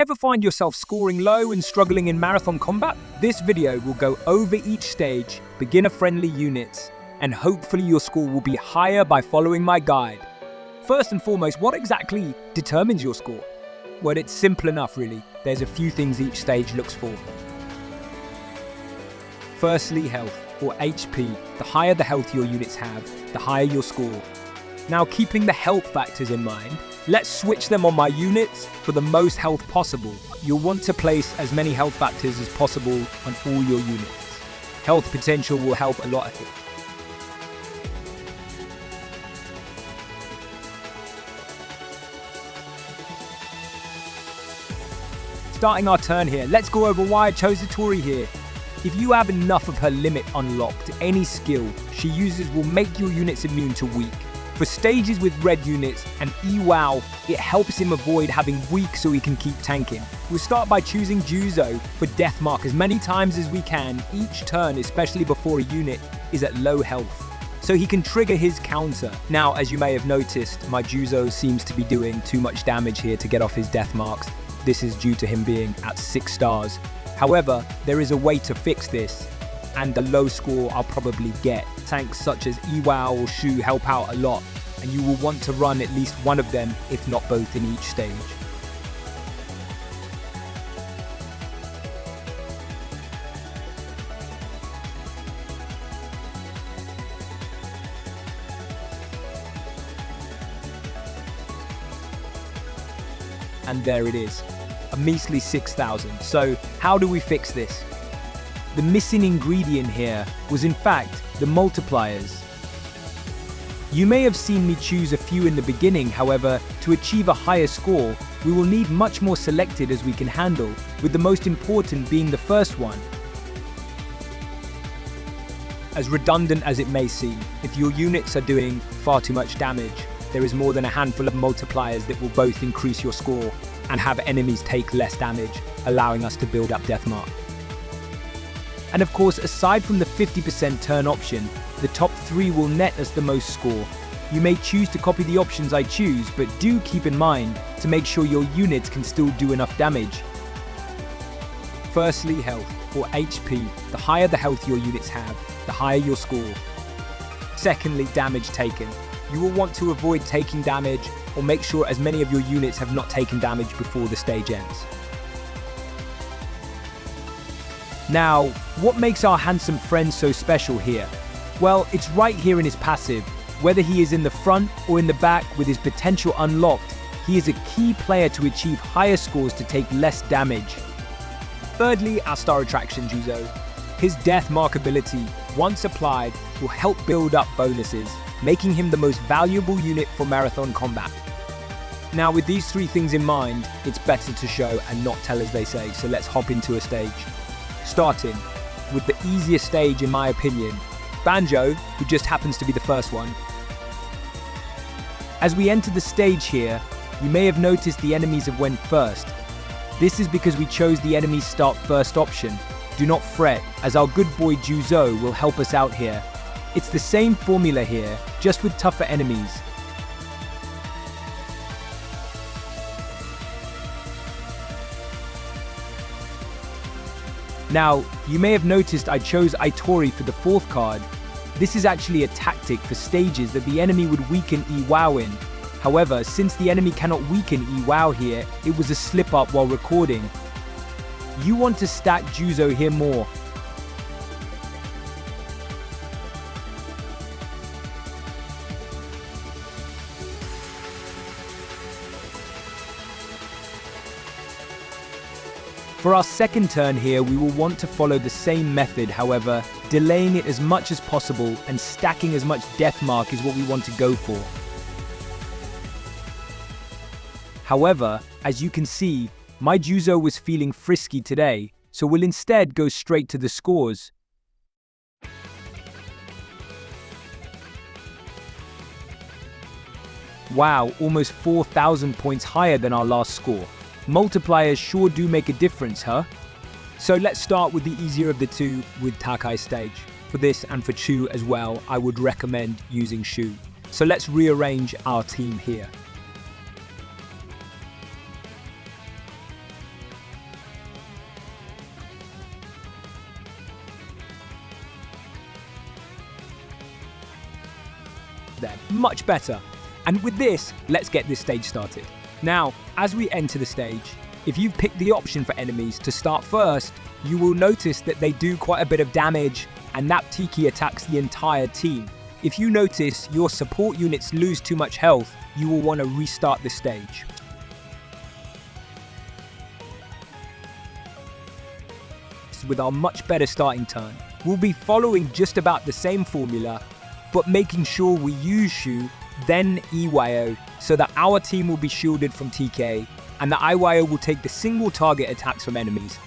Ever find yourself scoring low and struggling in marathon combat? This video will go over each stage, beginner-friendly units, and hopefully your score will be higher by following my guide. First and foremost, what exactly determines your score? Well, it's simple enough really. There's a few things each stage looks for. Firstly, health, or HP. The higher the health your units have, the higher your score. Now, keeping the health factors in mind, let's switch them on my units for the most health possible. You'll want to place as many health factors as possible on all your units. Health potential will help a lot here. Starting our turn here, let's go over why I chose the Tori here. If you have enough of her limit unlocked, any skill she uses will make your units immune to weak. For stages with red units and EWOW, it helps him avoid having weak so he can keep tanking. We'll start by choosing Juzo for death mark as many times as we can each turn, especially before a unit is at low health, so he can trigger his counter. Now, as you may have noticed, my Juzo seems to be doing too much damage here to get off his death marks. This is due to him being at 6 stars. However, there is a way to fix this, and the low score I'll probably get. Tanks such as EWOW or Shu help out a lot, and you will want to run at least one of them, if not both, in each stage. And there it is, a measly 6,000. So how do we fix this? The missing ingredient here was in fact the multipliers. You may have seen me choose a few in the beginning, however, to achieve a higher score, we will need much more selected as we can handle, with the most important being the first one. As redundant as it may seem, if your units are doing far too much damage, there is more than a handful of multipliers that will both increase your score and have enemies take less damage, allowing us to build up death mark. And of course, aside from the 50% turn option, the top 3 will net us the most score. You may choose to copy the options I choose, but do keep in mind to make sure your units can still do enough damage. Firstly, health, or HP. The higher the health your units have, the higher your score. Secondly, damage taken. You will want to avoid taking damage, or make sure as many of your units have not taken damage before the stage ends. Now, what makes our handsome friend so special here? Well, it's right here in his passive. Whether he is in the front or in the back with his potential unlocked, he is a key player to achieve higher scores to take less damage. Thirdly, our star attraction Juzo. His death mark ability, once applied, will help build up bonuses, making him the most valuable unit for marathon combat. Now, with these 3 things in mind, it's better to show and not tell, as they say, so let's hop into a stage. Starting with the easiest stage in my opinion, Banjo, who just happens to be the first one. As we enter the stage here, you may have noticed the enemies have went first. This is because we chose the enemies start first option. Do not fret, as our good boy Juzo will help us out here. It's the same formula here, just with tougher enemies. Now, you may have noticed I chose Itori for the 4th card. This is actually a tactic for stages that the enemy would weaken EWOW in. However, since the enemy cannot weaken EWOW here, it was a slip up while recording. You want to stack Juzo here more. For our second turn here, we will want to follow the same method, however, delaying it as much as possible and stacking as much death mark is what we want to go for. However, as you can see, my Juzo was feeling frisky today, so we'll instead go straight to the scores. Wow, almost 4,000 points higher than our last score. Multipliers sure do make a difference, huh? So let's start with the easier of the 2 with Takai's stage. For this and for Chu as well, I would recommend using Shu. So let's rearrange our team here. then. Much better. And with this, let's get this stage started. Now, as we enter the stage, if you've picked the option for enemies to start first, you will notice that they do quite a bit of damage, and that Tiki attacks the entire team. If you notice your support units lose too much health, you will want to restart the stage. With our much better starting turn, we'll be following just about the same formula, but making sure we use Shu, then Iwao, so that our team will be shielded from TK, and the Iwao will take the single target attacks from enemies.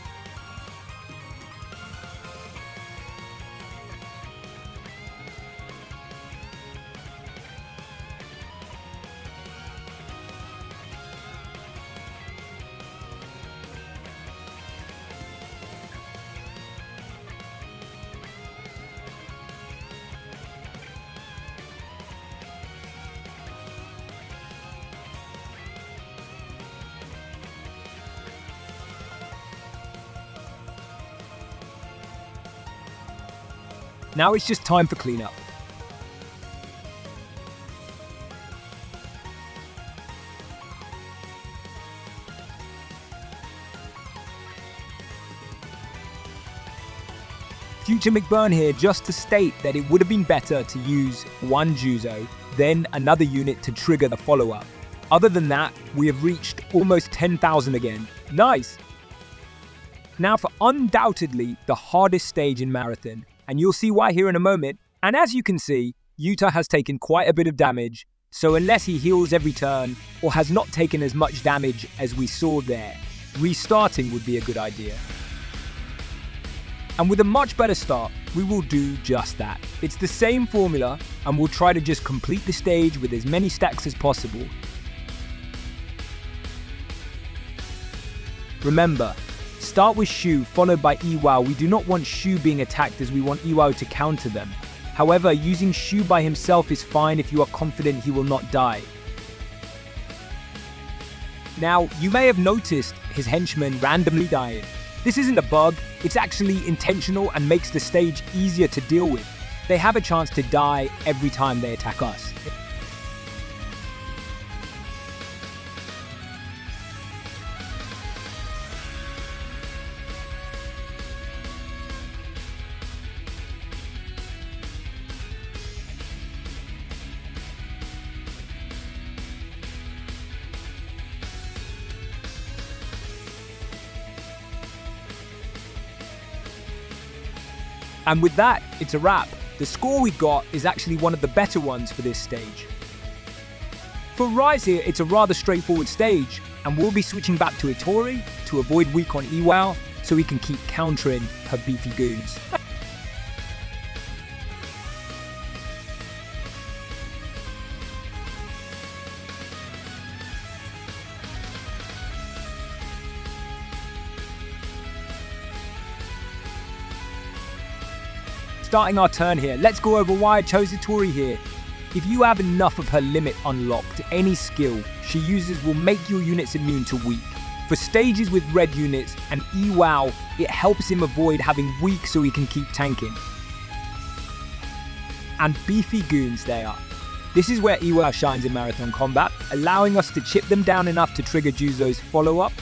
Now it's just time for cleanup. Future McBurn here just to state that it would have been better to use one Juzo, then another unit to trigger the follow-up. Other than that, we have reached almost 10,000 again. Nice! Now for undoubtedly the hardest stage in Marathon, and you'll see why here in a moment. And as you can see, Yuta has taken quite a bit of damage, so unless he heals every turn, or has not taken as much damage as we saw there, restarting would be a good idea. And with a much better start, we will do just that. It's the same formula, and we'll try to just complete the stage with as many stacks as possible. Remember, start with Shu followed by Iwao. We do not want Shu being attacked as we want Iwao to counter them. However, using Shu by himself is fine if you are confident he will not die. Now, you may have noticed his henchmen randomly dying. This isn't a bug, it's actually intentional and makes the stage easier to deal with. They have a chance to die every time they attack us. And with that, it's a wrap. The score we got is actually one of the better ones for this stage. For Rise here, it's a rather straightforward stage, and we'll be switching back to Itori to avoid weak on Iwao, so we can keep countering her beefy goons. Starting our turn here, let's go over why I chose Itori here. If you have enough of her limit unlocked, any skill she uses will make your units immune to weak. For stages with red units and Iwao, it helps him avoid having weak so he can keep tanking. And beefy goons they are. This is where Iwao shines in Marathon combat, allowing us to chip them down enough to trigger Juzo's follow-up.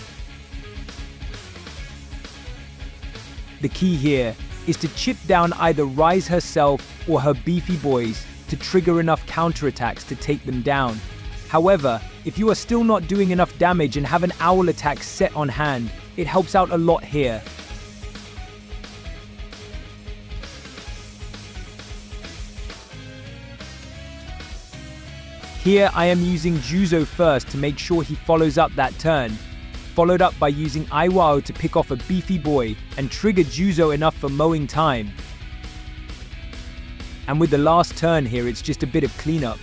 The key here is to chip down either Rise herself or her beefy boys to trigger enough counterattacks to take them down. However, if you are still not doing enough damage and have an owl attack set on hand, it helps out a lot here. Here I am using Juzo first to make sure he follows up that turn, followed up by using Iwao to pick off a beefy boy and trigger Juzo enough for mowing time. And with the last turn here, it's just a bit of cleanup.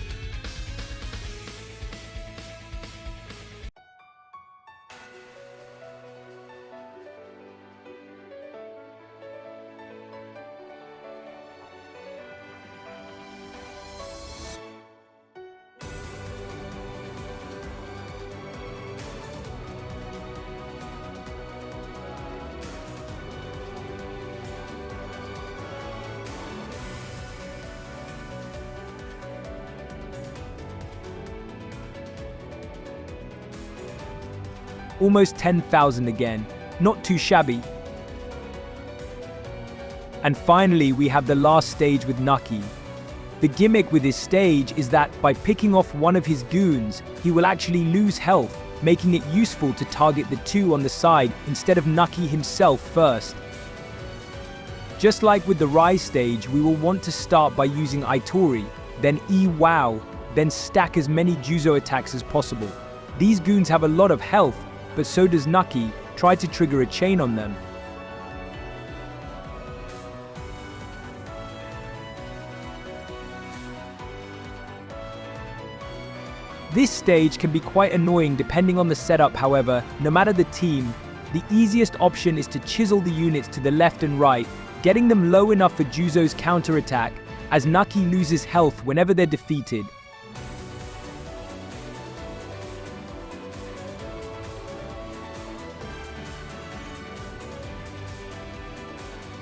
almost 10,000 again. Not too shabby. And finally, we have the last stage with Nucky. The gimmick with his stage is that by picking off one of his goons, he will actually lose health, making it useful to target the two on the side instead of Nucky himself first. Just like with the Rise stage, we will want to start by using Itori, then E-Wow, then stack as many Juzo attacks as possible. These goons have a lot of health, but so does Nucky. Try to trigger a chain on them. This stage can be quite annoying depending on the setup. However, no matter the team, the easiest option is to chisel the units to the left and right, getting them low enough for Juzo's counterattack, as Nucky loses health whenever they're defeated.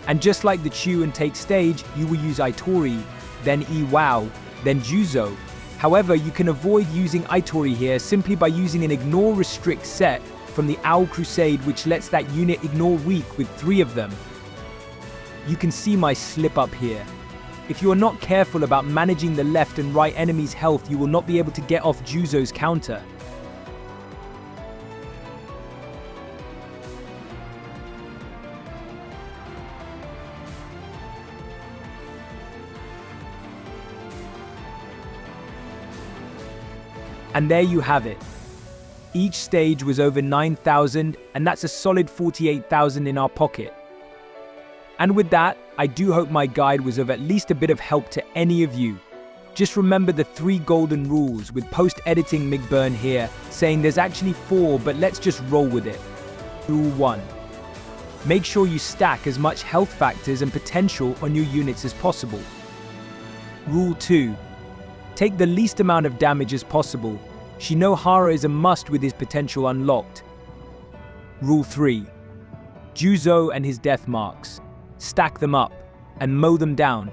And just like the chew and take stage, you will use Itori, then E-Wow, then Juzo. However, you can avoid using Itori here simply by using an Ignore Restrict set from the Owl Crusade, which lets that unit ignore weak with 3 of them. You can see my slip up here. If you are not careful about managing the left and right enemy's health, you will not be able to get off Juzo's counter. And there you have it. Each stage was over 9,000, and that's a solid 48,000 in our pocket. And with that, I do hope my guide was of at least a bit of help to any of you. Just remember the 3 golden rules, with post-editing McBurn here saying there's actually 4, but let's just roll with it. Rule 1. Make sure you stack as much health factors and potential on your units as possible. Rule 2. Take the least amount of damage as possible. Shinohara is a must with his potential unlocked. Rule 3. Juzo and his death marks. Stack them up and mow them down.